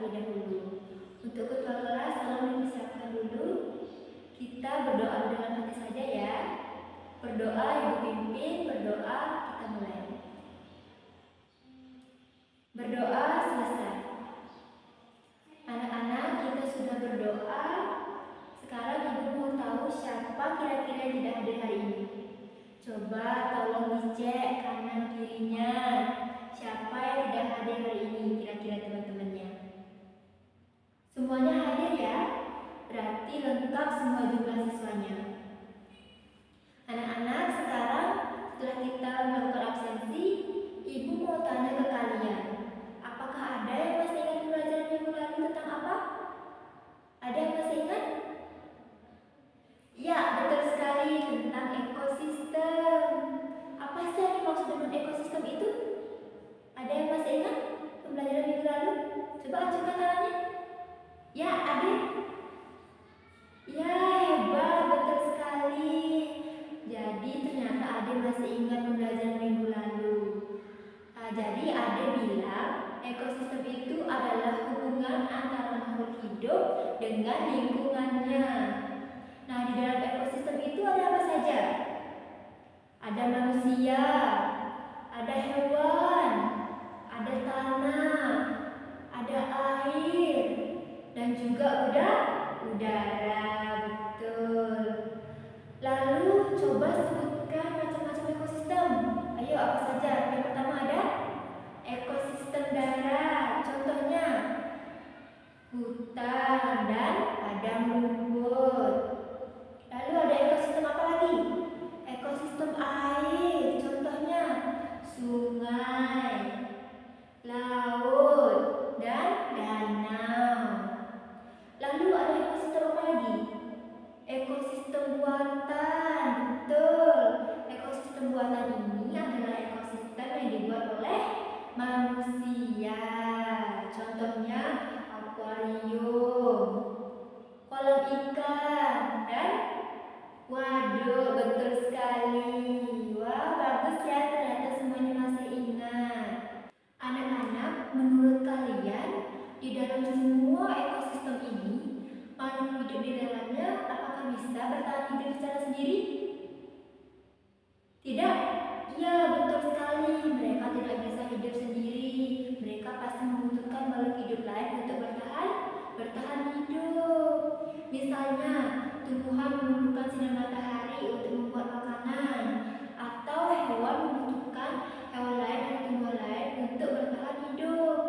terlebih dahulu. Untuk ketua kelas tolong dipersiapkan dulu. Kita berdoa dengan hati saja ya. Berdoa Ibu pimpin, berdoa kita mulai. Berdoa selesai. Anak-anak, kita sudah berdoa. Sekarang Ibu mau tahu siapa kira-kira yang tidak hadir hari ini. Coba tolong dicek kanan kirinya. Siapa yang tidak hadir hari ini kira-kira teman-temannya? Semuanya hadir ya? Berarti lengkap semua jumlah siswanya. Anak-anak, sekarang setelah kita melakukan absensi, Ibu mau tanya ke kalian. Apakah ada yang masih ingat pelajaran minggu lalu tentang apa? Ada yang masih ingat? Ya, betul sekali, tentang ekosistem. Apa sih yang dimaksud dengan ekosistem itu? Ada yang masih ingat pembelajaran minggu lalu? Coba acungkan tangannya. Ya, ada. Ya, hebat, betul sekali. Jadi ternyata Ade masih ingat pembelajaran minggu lalu. Jadi Ade bilang ekosistem itu adalah hubungan antara makhluk hidup dengan lingkungannya. Nah, di dalam ekosistem itu ada apa saja? Ada manusia, ada hewan, ada tanah, ada air, dan juga udara. Betul. Lalu coba sebutkan macam-macam ekosistem. Ayo, apa saja? Yang pertama ada ekosistem darat. Contohnya hutan dan padang rumput. Lalu ada ekosistem apa lagi? Ekosistem air. Contohnya sungai, laut, dan danau. Lalu ada ekosistem apa lagi? Ekosistem buatan. Betul. Ekosistem buatan ini adalah ekosistem yang dibuat oleh manusia. Contohnya akuarium, kolam ikan, dan waduh, betul sekali. Wah, bagus ya, ternyata semuanya masih ingat. Anak-anak, menurut kalian di dalam semua ekosistem ini makhluk hidup di dalamnya apakah bisa bertahan hidup secara sendiri? Tidak? Ya, betul sekali. Mereka tidak bisa hidup sendiri. Mereka pasti membutuhkan makhluk hidup lain untuk bertahan hidup. Misalnya, tumbuhan membutuhkan sinar matahari untuk membuat makanan, atau hewan membutuhkan hewan lain atau tumbuhan lain untuk bertahan hidup.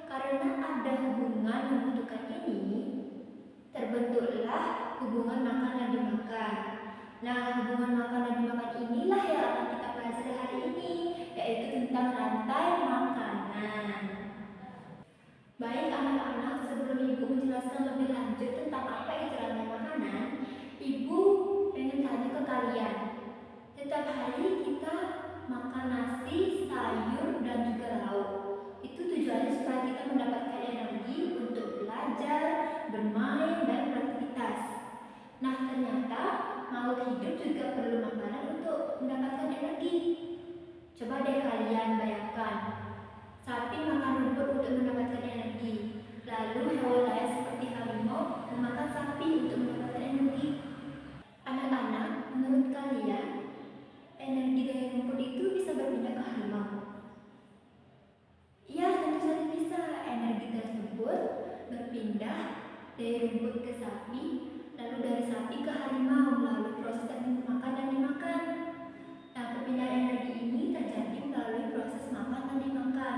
Karena ada hubungan membutuhkan ini, terbentuklah hubungan makan dan dimakan. Nah, hubungan makan dan dimakan inilah yang akan kita pelajari hari ini, yaitu tentang rantai makanan. Baik anak-anak, sebelum Ibu menjelaskan lebih lanjut tentang apa itu rantai makanan, Ibu ingin tanya ke kalian. Setiap hari kita makan nasi, sayur, dan juga lauk. Itu tujuannya supaya kita mendapatkan energi untuk belajar, bermain, dan beraktivitas. Nah, ternyata makhluk hidup juga perlu makanan untuk mendapatkan energi. Coba deh kalian bayangkan, sapi makan rumput untuk mendapatkan energi. Lalu hewan lain seperti harimau memakan sapi untuk mendapatkan energi. Anak-anak, menurut kalian energi dari rumput itu bisa berpindah ke harimau? Ya, tentu saja bisa. Energi tersebut berpindah dari rumput ke sapi, lalu dari sapi ke harimau melalui proses teknik makan dan dimakan. Nah, perpindahan energi ini terjadi melalui proses makan dan dimakan.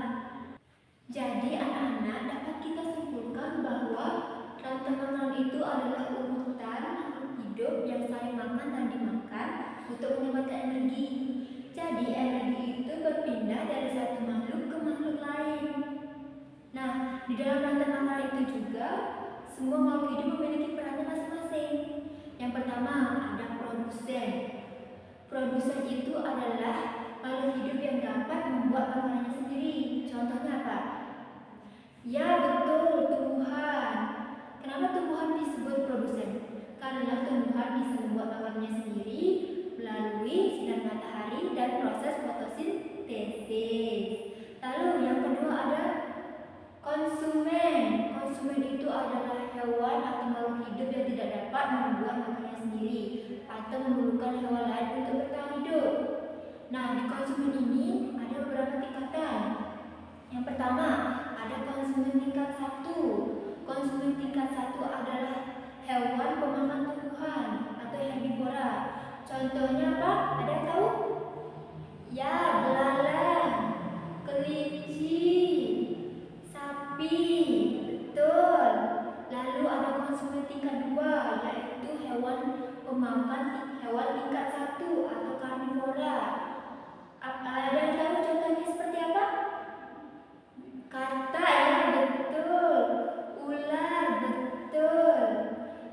Jadi anak-anak, dapat kita simpulkan bahwa rantai makanan itu adalah urutan makhluk hidup yang saling makan dan dimakan untuk mendapatkan energi. Jadi energi itu berpindah dari satu makhluk ke makhluk lain. Nah, di dalam rantai makanan itu juga semua makhluk hidup memiliki perannya masing-masing. Yang pertama ada produsen. Produsen itu adalah makhluk hidup yang dapat membuat makanannya sendiri. Contohnya apa? Ya, betul, tumbuhan. Kenapa tumbuhan disebut produsen? Karena tumbuhan bisa membuat makanannya sendiri melalui sinar matahari dan proses fotosintesis. Lalu yang kedua ada konsumen. Konsumen itu adalah hewan atau makhluk hidup yang tidak dapat membuat makanannya sendiri atau memerlukan hewan lain untuk bertahan hidup. Nah, di konsumen ini ada beberapa tingkatan. Yang pertama, ada konsumen tingkat 1. Konsumen tingkat 1 adalah hewan pemakan tumbuhan atau herbivora. Contohnya apa? Ada yang tahu? Ya, belalang, kelinci, sapi. Betul. Lalu ada konsumen tingkat 2, yaitu hewan pemakan hewan tingkat 1 atau karnivora. Ada yang tahu contohnya seperti apa? Katak, ya betul. Ular, betul.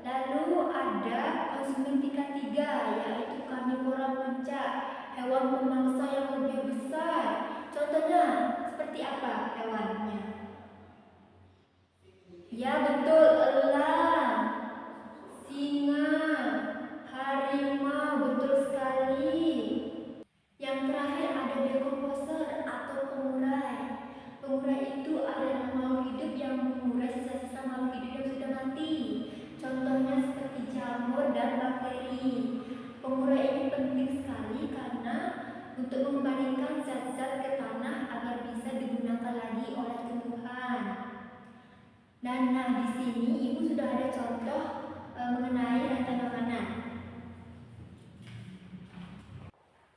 Lalu ada konsumen tingkat 3, yaitu karnivora puncak, hewan pemangsa yang lebih besar. Contohnya seperti apa hewannya? Ya betul, elang, singa, harimau, betul sekali. Yang terakhir ada decomposer atau pengurai. Pengurai itu adalah makhluk hidup yang mengurai sisa-sisa makhluk hidup yang sudah mati. Contohnya seperti jamur dan bakteri. Pengurai ini penting sekali karena untuk mengembalikan zat-zat ke tanah agar bisa digunakan lagi oleh tumbuhan. Dan di sini ibu sudah ada contoh mengenai rantai makanan.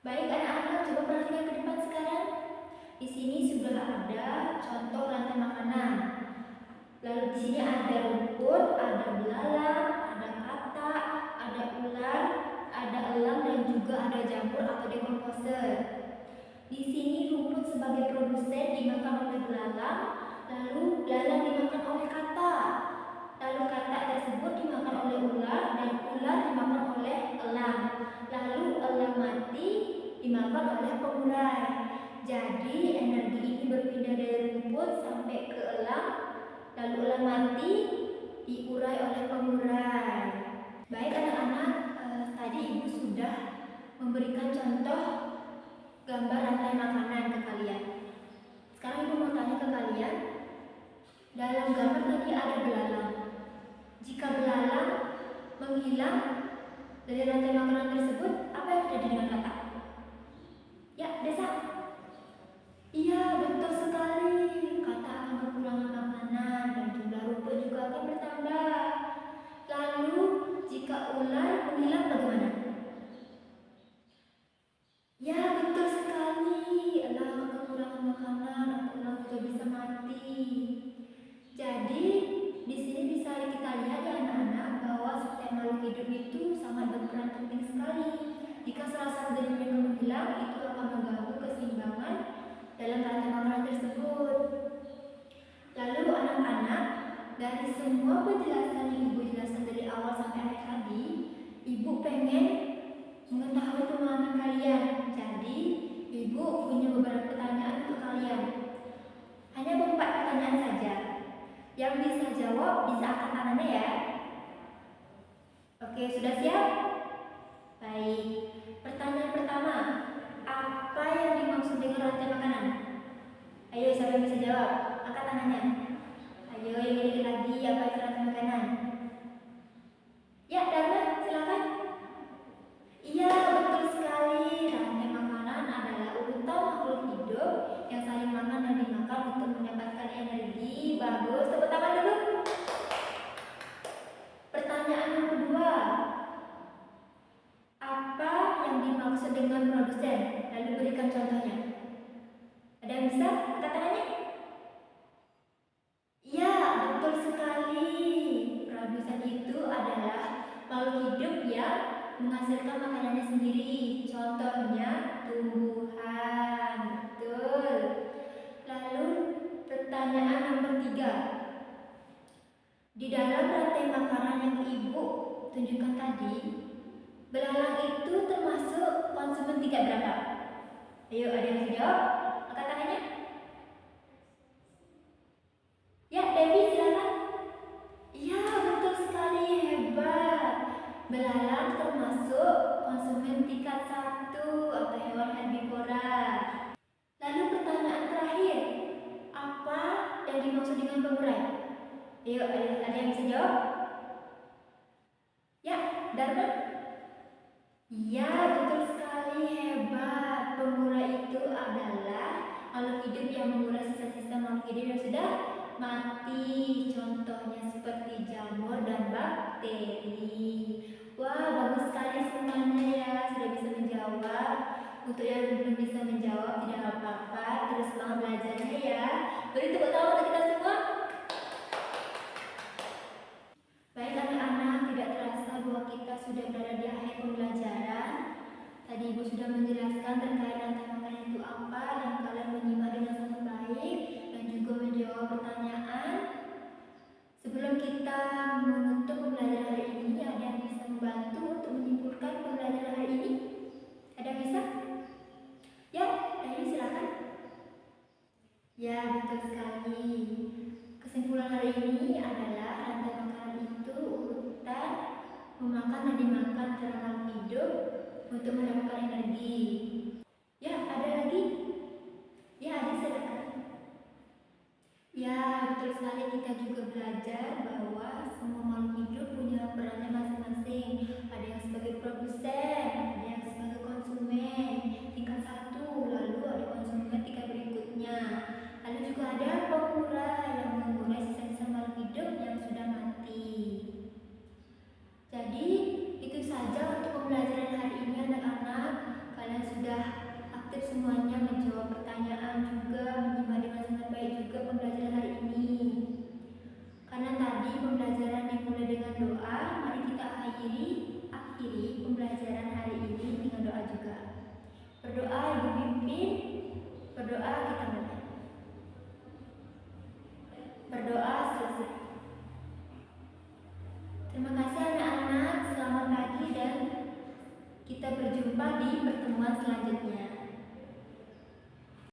Baik anak-anak, coba perhatikan ke depan sekarang. Di sini sudah ada contoh rantai makanan. Lalu di sini ada rumput, ada belalang, ada katak, ada ular, ada elang dan juga ada jamur atau decomposer. Di sini rumput sebagai produsen dimakan oleh belalang, lalu belalang dimakan oleh katak. Lalu katak tersebut dimakan oleh ular dan ular dimakan oleh elang. Lalu elang mati dimakan oleh pengurai. Jadi energi ini berpindah dari rumput sampai ke elang, lalu elang mati diurai oleh pengurai. Baik anak-anak, tadi ibu sudah memberikan contoh gambar rantai makanan ke kalian. Sekarang ibu mau tanya ke kalian, dalam gambar tadi ada belalang. Jika belalang menghilang dari rantai makanan tersebut, apa yang terjadi dengan katak? Ya, Desa. Iya, betul sekali. Katak akan kekurangan makanan dan jumlah rumput juga akan bertambah. Lalu, jika ular menghilang bagaimana? Ya, betul sekali. Elang akan kekurangan makanan atau elang juga bisa mati. Jadi, di sini bisa kita lihat ya anak-anak bahwa setiap makhluk hidup itu sangat berperan penting sekali. Jika salah satu dari mereka menghilang, itu akan mengganggu keseimbangan dalam rantai makanan tersebut. Lalu anak-anak, dari semua penjelasan yang ibu jelaskan dari awal sampai akhir tadi, ibu pengen mengetahui pemahaman kalian. Jadi, ibu punya beberapa pertanyaan untuk kalian. Hanya 4 pertanyaan saja. Yang bisa jawab bisa angkat tangannya ya. Oke, sudah siap? Baik. Pertanyaan pertama, apa yang dimaksud dengan rantai makanan? Ayo, siapa yang bisa jawab? Angkat tangannya. Ayo, yang ini lagi, apa itu rantai makanan? Ya, Dharma, silakan. Iya, betul sekali. Rantai makanan adalah urutan makhluk hidup yang saling makan dan dimakan untuk mendapatkan energi. Bagus, tepuk tangan dulu. Pertanyaan yang kedua, apa yang dimaksud dengan produsen? Lalu berikan contohnya. Ada yang bisa? Angkat tangannya. Ya, betul sekali. Produsen itu adalah makhluk hidup yang menghasilkan makanannya sendiri. Contohnya tumbuhan. Betul. Lalu pertanyaan nomor 3. Di dalam rantai makanan yang ibu tunjukkan tadi, belalang itu termasuk konsumen tingkat berapa? Ayo, ada yang bisa jawab? Angkat tangannya. Ya, Devi silakan. Iya, betul sekali, hebat. Belalang termasuk konsumen tingkat 1 atau hewan herbivora. Lalu pertanyaan terakhir, apa yang dimaksud dengan pengurai? Ayo, ada yang bisa jawab? Ya, Dharma? Iya, betul sekali, hebat. Pemula itu adalah makhluk hidup yang menguras sisa-sisa makhluk hidup yang sudah mati. Contohnya seperti jamur dan bakteri. Wah, bagus sekali semuanya ya, sudah bisa menjawab. Untuk yang belum bisa menjawab, tidak apa-apa, terus semangat belajarnya ya. Beri tepuk tangan untuk kita semua. Baik anak-anak, tidak terasa bahwa kita sudah berada di akhir pembelajaran. Tadi Ibu sudah menjelaskan terkait rantai makanan itu apa dan kalian menyimak dengan sangat baik dan juga menjawab pertanyaan. Sebelum kita menutup pembelajaran hari ini, ada yang bisa membantu untuk menyimpulkan pembelajaran hari ini? Ada yang bisa? Ya, Ayo silakan. Ya, betul sekali. Kesimpulan hari ini adalah rantai makanan itu urutan memakan dan dimakan secara makhluk hidup untuk mendapatkan energi. Ya, ada lagi? Ya, ada silakan. Ya, betul sekali, kita juga belajar bahwa semua makhluk hidup punya perannya masing-masing. Ada yang sebagai produsen, ada yang sebagai konsumen tingkat 1, lalu ada konsumen tingkat berikutnya. Lalu juga ada pemula yang mengurai sisa-sisa makhluk hidup yang sudah mati. Jadi, itu saja untuk pembelajaran hari ini anak-anak. Kalian sudah aktif semuanya menjawab pertanyaan juga, menyimak dengan sangat baik juga pembelajaran hari ini. Karena tadi pembelajaran dimulai dengan doa, mari kita akhiri pembelajaran hari ini dengan doa juga. Berdoa Ibu pimpin, berdoa kita mulai. Berdoa